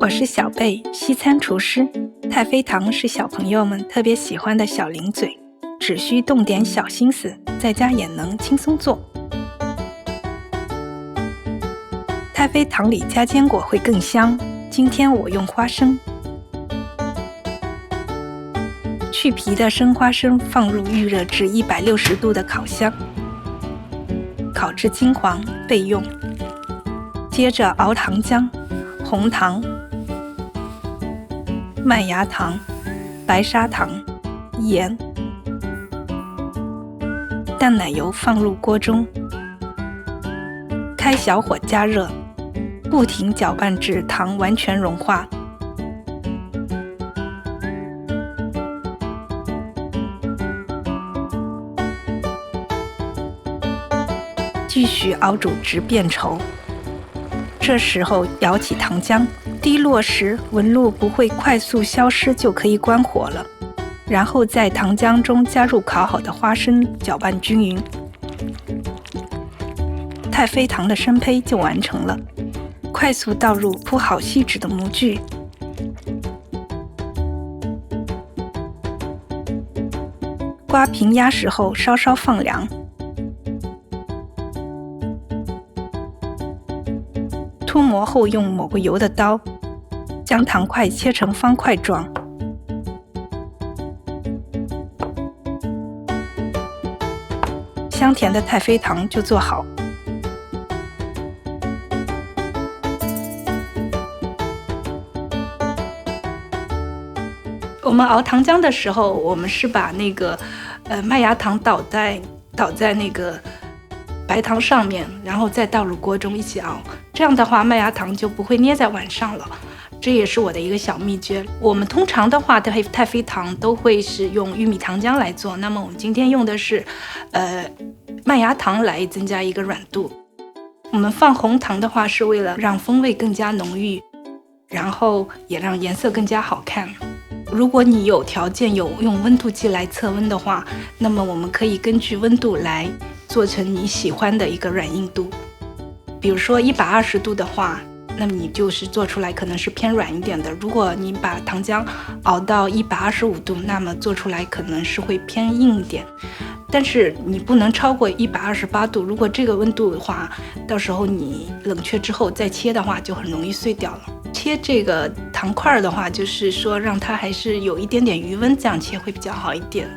我是小贝，西餐厨师。太妃糖是小朋友们特别喜欢的小零嘴，只需动点小心思，在家也能轻松做。太妃糖里加坚果会更香，今天我用花生。去皮的生花生放入预热至160度的烤箱，烤至金黄备用。接着熬糖浆、红糖、麦芽糖、白砂糖、盐、淡奶油放入锅中，开小火加热，不停搅拌至糖完全融化。继续熬煮至变稠，这时候舀起糖浆，滴落时纹路不会快速消失，就可以关火了。然后在糖浆中加入烤好的花生，搅拌均匀，太妃糖的生胚就完成了。快速倒入铺好锡纸的模具，刮平压实后稍稍放凉。涂膜后用抹过油的刀将糖块切成方块状，香甜的太妃糖就做好。我们熬糖浆的时候，我们是把那个麦芽糖倒在那个白糖上面，然后再倒入锅中一起熬。这样的话，麦芽糖就不会捏在碗上了。这也是我的一个小秘诀。我们通常的话，太妃糖都会是用玉米糖浆来做，那么我们今天用的是麦芽糖来增加一个软度。我们放红糖的话，是为了让风味更加浓郁，然后也让颜色更加好看。如果你有条件有用温度计来测温的话，那么我们可以根据温度来做成你喜欢的一个软硬度。比如说120度的话，那么你就是做出来可能是偏软一点的。如果你把糖浆熬到125度，那么做出来可能是会偏硬一点。但是你不能超过128度，如果这个温度的话，到时候你冷却之后再切的话，就很容易碎掉了。切这个糖块的话，就是说让它还是有一点点余温，这样切会比较好一点。